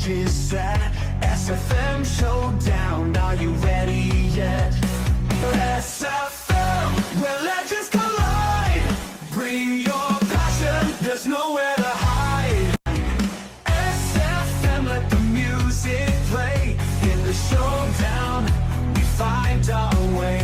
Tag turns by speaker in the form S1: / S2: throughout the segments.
S1: stage is set. SFM showdown, are you ready yet? SFM, where legends collide. Bring your passion, there's nowhere to hide. SFM, let the music play. In the showdown, we find our way.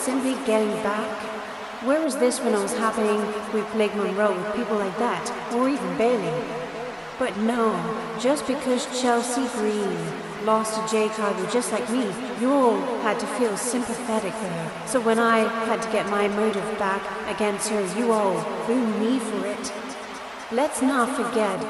S2: Simply getting back? Where was this when I was happening with Blake Monroe, with people like that, or even Bailey? But no, just because Chelsea Green lost to Jay Cargill just like me, you all had to feel sympathetic for her. So when I had to get my motive back against her, you all booed me for it. Let's not forget,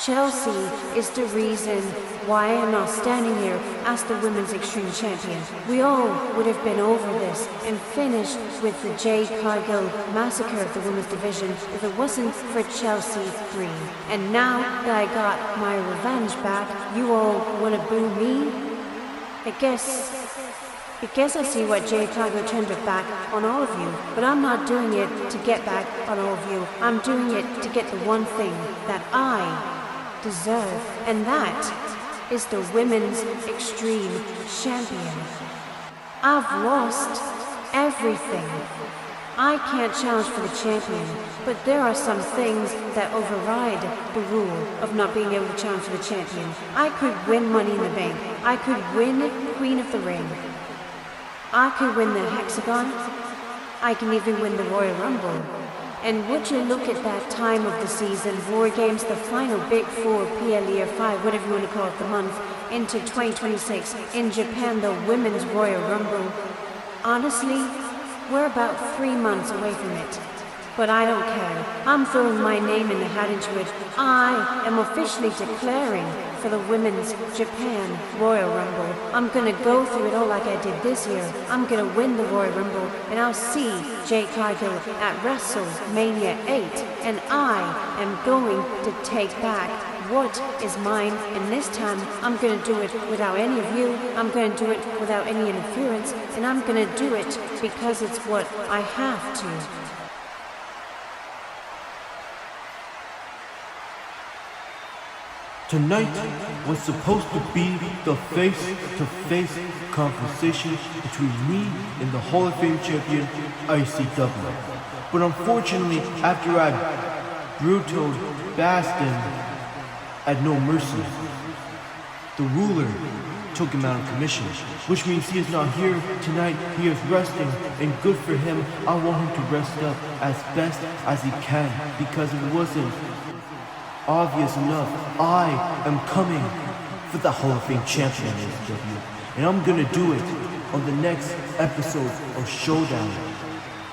S2: Chelsea is the reason why I am not standing here as the Women's Extreme Champion. We all would have been over this and finished with the Jay Cargill massacre of the women's division if it wasn't for Chelsea Green. And now that I got my revenge back, you all want to boo me? I guess I see what Jay Cargill turned her back on all of you, but I'm not doing it to get back on all of you. I'm doing it to get the one thing that I deserve, and that is the Women's Extreme Champion. I've lost everything. I can't challenge for the champion, but there are some things that override the rule of not being able to challenge for the champion. I could win Money in the Bank. I could win Queen of the Ring. I could win the Hexagon. I can even win the Royal Rumble. And would you look at that time of the season, War Games, the final Big Four, BELAIR 5, whatever you want to call it, the month, into 2026, in Japan, the Women's Royal Rumble. Honestly, we're about 3 months away from it. But I don't care. I'm throwing my name in the hat into it. I am officially declaring for the Women's Japan Royal Rumble. I'm gonna go through it all like I did this year. I'm gonna win the Royal Rumble, and I'll see Jay Cargill at WrestleMania 8, and I am going to take back what is mine, and this time I'm gonna do it without any of you. I'm gonna do it without any interference, and I'm gonna do it because it's what I have to.
S3: Tonight was supposed to be the face-to-face conversation between me and the Hall of Fame champion, ICW. But unfortunately, after I brutalized Baston at no mercy, the ruler took him out of commission, which means he is not here tonight. He is resting, and good for him. I want him to rest up as best as he can, because if it wasn't obvious enough, I am coming for the Hall of Fame champion, AEW, and I'm gonna do it on the next episode of Showdown.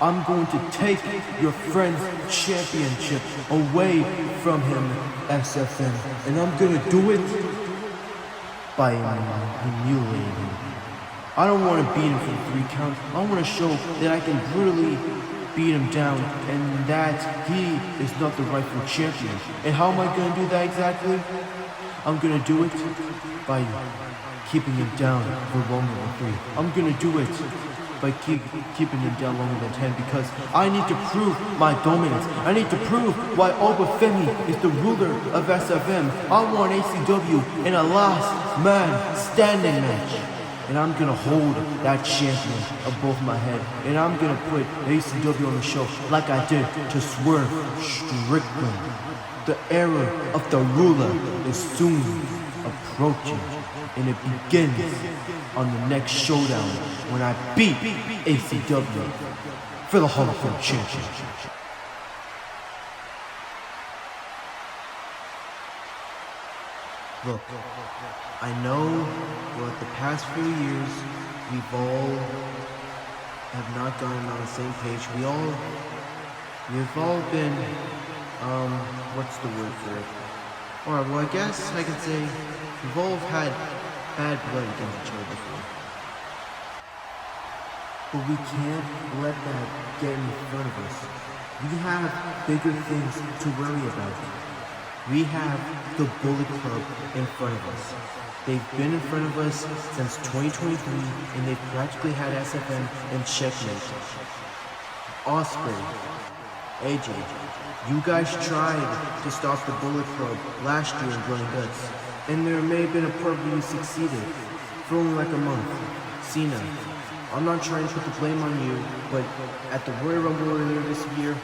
S3: I'm going to take your friend's championship away from him, SFM, and I'm gonna do it by humiliating him. I don't want to beat him for 3 counts. I want to show that I can brutally beat him down, and that he is not the rightful champion. And how am I going to do that exactly? I'm going to do it by keeping him down for longer than 3. I'm going to do it by keeping him down longer than 10, because I need to prove my dominance. I need to prove why FEMI is the ruler of SFM. I want ACW in a last man standing match. And I'm gonna hold that champion above my head. And I'm gonna put ACW on the show like I did to Swerve Strickland. The era of the ruler is soon approaching. And it begins on the next showdown when I beat ACW for the Hall of Fame championship. Look, I know throughout the past few years, we've all have not gotten on the same page. We've all been, what's the word for it? Or, well, I guess I could say we've all had bad blood against each other before. But we can't let that get in front of us. We have bigger things to worry about. We have the Bullet Club in front of us. They've been in front of us since 2023, and they've practically had SFM in checkmate. OSPREAY, AJ, you guys tried to stop the Bullet Club last year in Blood and Guts, and there may have been a part where you succeeded for only like a month. CENA, I'm not trying to put the blame on you, but at the Royal Rumble earlier this year,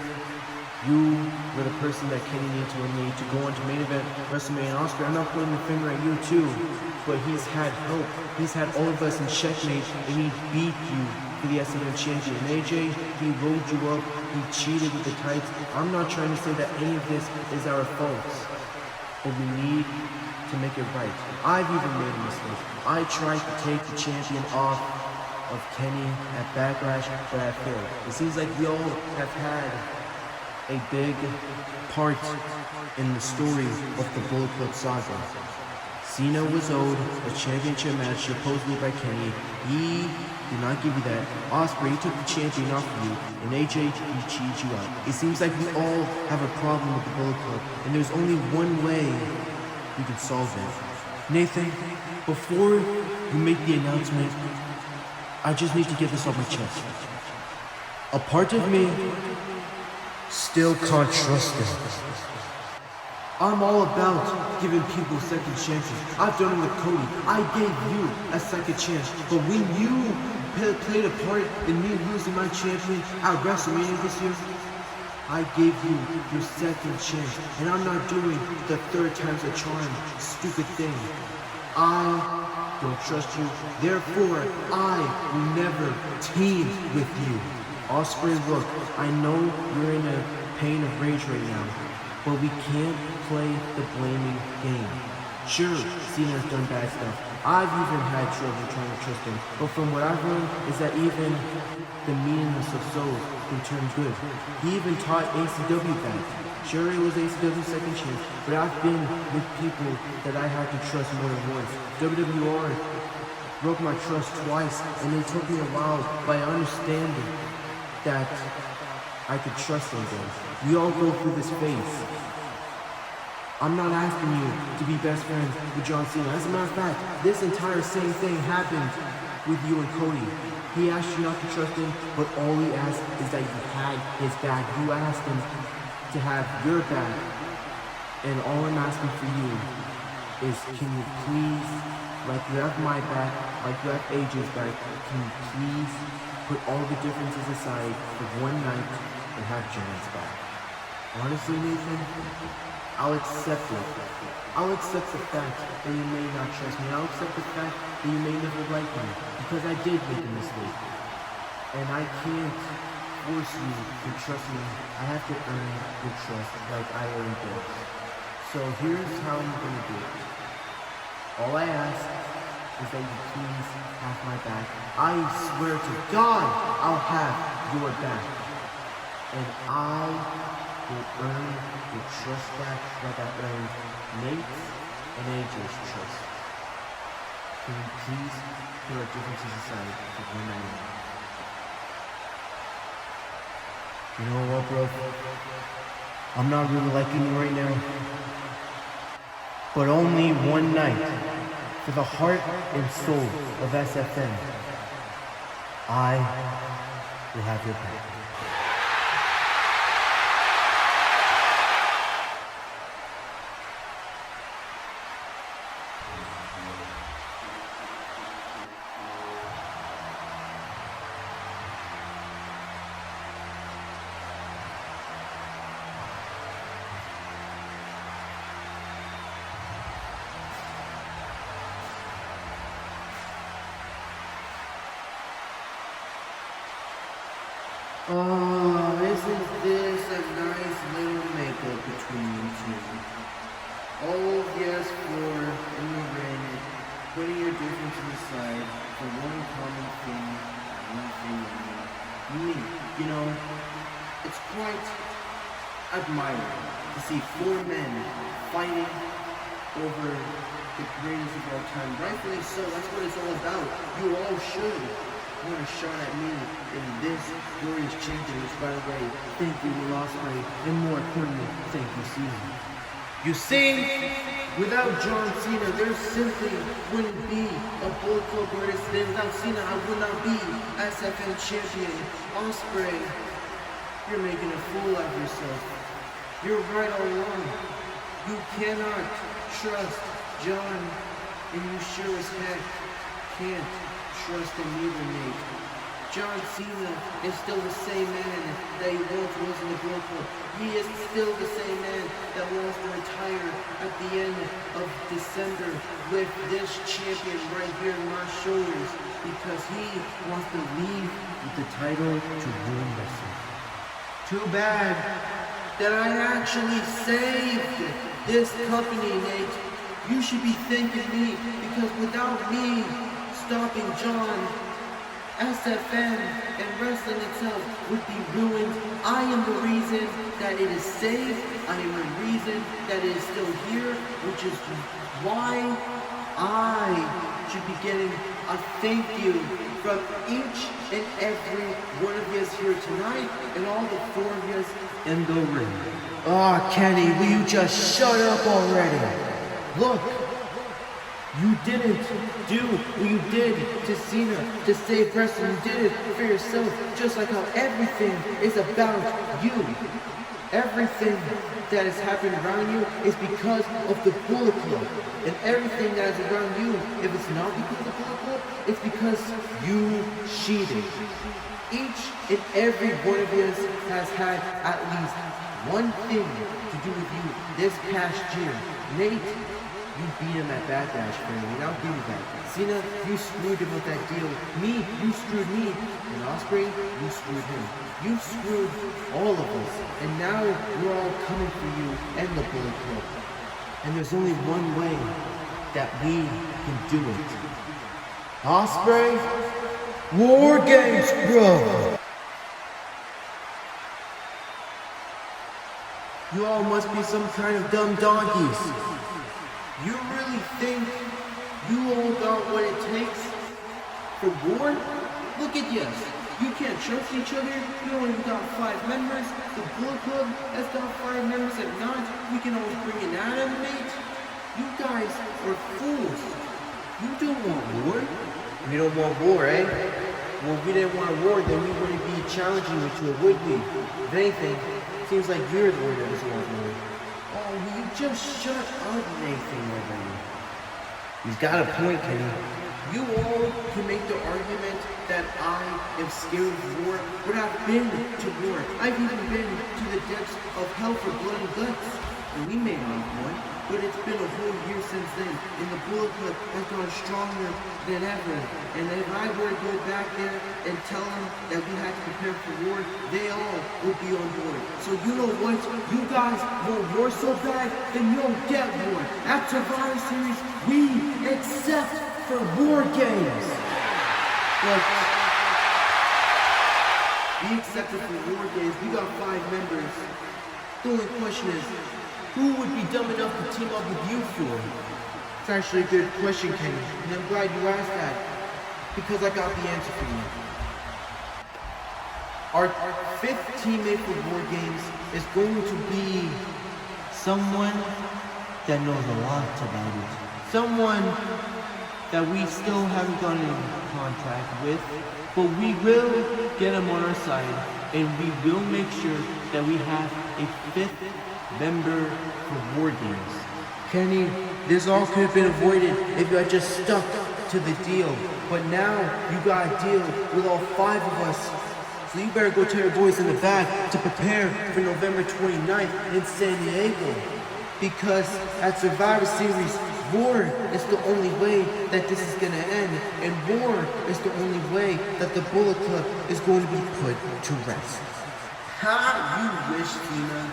S3: you were the person that Kenny needed to eliminate to go on to main event WrestleMania and Oscar. I'm not pointing the finger at you too, but he's had help. He's had all of us in checkmate, and he beat you for the SFM champion. And AJ, he rolled you up, he cheated with the tights. I'm not trying to say that any of this is our fault, but we need to make it right. I've even made a mistake. I tried to take the champion off of Kenny at Backlash, but I failed. It seems like we all have had a big part in the story of the Bullet Club saga. CENA was owed a championship match supposedly by Kenny. He did not give you that. OSPREAY took the champion off of you, and AJ, he cheated you out. It seems like we all have a problem with the Bullet Club, and there's only one way we can solve it. Nathan, before you make the announcement, I just need to get this off my chest. A part of me still can't trust him. I'm all about giving people second chances. I've done it with Cody. I gave you a second chance. But when you played a part in me losing my champion at WrestleMania this year, I gave you your second chance. And I'm not doing the third time's a charm stupid thing. I don't trust you. Therefore, I will never team with you. OSPREAY, look, I know you're in a pain of rage right now, but we can't play the blaming game. Sure, CENA's done bad stuff. I've even had trouble trying to trust him, but from what I've learned is that even the meanness of souls can turn good. He even taught ACW that. Sure, it was ACW's second chance, but I've been with people that I had to trust more than once. WWR broke my trust twice, and they took me a while by understanding that I could trust them again. We all go through this phase. I'm not asking you to be best friends with John Cena. As a matter of fact, this entire same thing happened with you and Cody. He asked you not to trust him, but all he asked is that you had his back. You asked him to have your back. And all I'm asking for you is, can you please, like you have my back, like you have AJ's back, can you please put all the differences aside for one night and have John's back? Honestly, Nathan, I'll accept it. I'll accept the fact that you may not trust me. I'll accept the fact that you may never like me, because I did make a mistake. And I can't force you to trust me. I have to earn your trust like I earned yours. So here's how I'm gonna do it. All I ask is that you please have my back. I swear to God, I'll have your back. And I will earn your trust back like I earned Nate's and AJ's trust. Can you please put our differences aside for one night? You know what, bro? I'm not really liking you right now. But only one night, for the heart and soul of SFM, I will have your back. Oh, isn't this a nice little makeup between you two? Oh, yes, for INVADE, putting your differences aside for one common thing, one thing only. You know, it's quite admiring to see four men fighting over the greatest of all time. Rightfully so, that's what it's all about. You all should want a shot at me in this glorious champion, which, by the way, thank you, OSPREAY, and more importantly, thank you, CENA. You see, without John Cena, there simply wouldn't be a Bullet Club where it is. Without Cena, I would not be SFN champion. OSPREAY, you're making a fool out of yourself. You're right all along. You cannot trust John, and you sure as heck can't trust him either, mate. John Cena is still the same man that he once was in the Bullet Club. He is still the same man that wants to retire at the end of December with this champion right here on my shoulders, because he wants to leave with the title to ruin wrestling. Too bad that I actually saved this company, Nate. You should be thanking me, because without me stopping John, SFN and wrestling itself would be ruined. I am the reason that it is saved. I am the reason that it is still here, which is why I should be getting a thank you from each and every one of you here tonight, and all the 4 of you in the ring. Ah, Kenny, will you just shut up already? Look, you didn't do what you did to Cena to save wrestling. You did it for yourself, just like how everything is about you. Everything that is happening around you is because of the Bullet Club. And everything that is around you, if it's not because of the Bullet Club, it's because you cheated. Each and every one of you has had at least one thing to do with you this past year. Nate, you beat him at Backlash, family, and I'll give you that. Cena, you screwed him with that deal. Me, you screwed me. And OSPREAY, you screwed him. You screwed all of us. And now we're all coming for you and the Bullet Club. And there's only one way that we can do it. OSPREAY, War Games, bro! You all must be some kind of dumb donkeys. You really think you all got what it takes for war? Look at you. You can't trust each other. You only got 5 members. The Bullet Club has got 5 members. If not, we can always bring an Adam, mate. You guys are fools. You don't want war. We don't want war, eh? Well, if we didn't want war, then we wouldn't be challenging you to it, would we? If anything, it seems like you're the one that doesn't want war. Oh, will you just shut up, Nathan, over you? He's got a point, Kenny. You all can make the argument that I am scared of war, but I've been to war. I've even been to the depths of hell for blood and guts. And we may not have won, but it's been a whole year since then, and the Bullet Club has gone stronger than ever. And if I were to go back there and tell them that we had to prepare for war, they all would be on board. So you know what? You guys want war so bad, then you'll get war. At Survivor Series, we accept for war games. Look, we accepted for war games. We got 5 members. The only question is, who would be dumb enough to team up with you for? It's actually a good question, Kenny, and I'm glad you asked that, because I got the answer for you. Our 5th teammate for War Games is going to be someone that knows a lot about it. Someone that we still haven't gotten in contact with, but we will get him on our side, and we will make sure that we have a 5th member for War Games. Kenny, this all could have been avoided if you had just stuck to the deal. But now you got a deal with all 5 of us. So you better go tell your boys in the back to prepare for November 29th in San Diego. Because at Survivor Series, war is the only way that this is gonna end. And war is the only way that the Bullet Club is going to be put to rest. How you wish, Tina.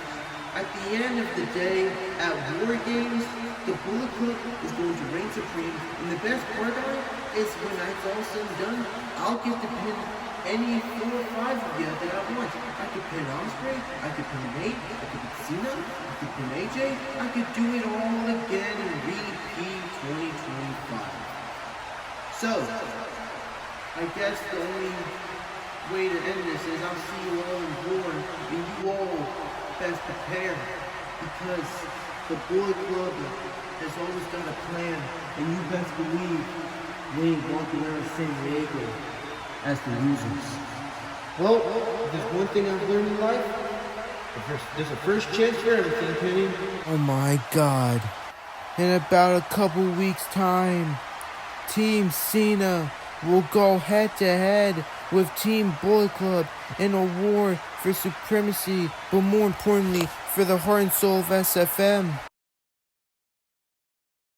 S3: At the end of the day, at War Games, the Bullet Club is going to reign supreme, and the best part of it is when it's all said and done, I'll get to pin any 4 or 5 of you that I want. I could pin OSPREAY, I could pin Nate, I could pin CENA, I could pin AJ, I could do it all again and repeat 2025. So, I guess the only way to end this is I'll see you all in war, and you all best prepare, because the Bullet Club has always got a plan, and you best believe we ain't walking out of San Diego as the losers. Well, if there's one thing I've learned in life, there's a first chance for everything, Penny.
S4: Oh my god. In about a couple weeks' time, Team CENA will go head to head with Team Bullet Club in a war for supremacy, but more importantly, for the heart and soul of SFM.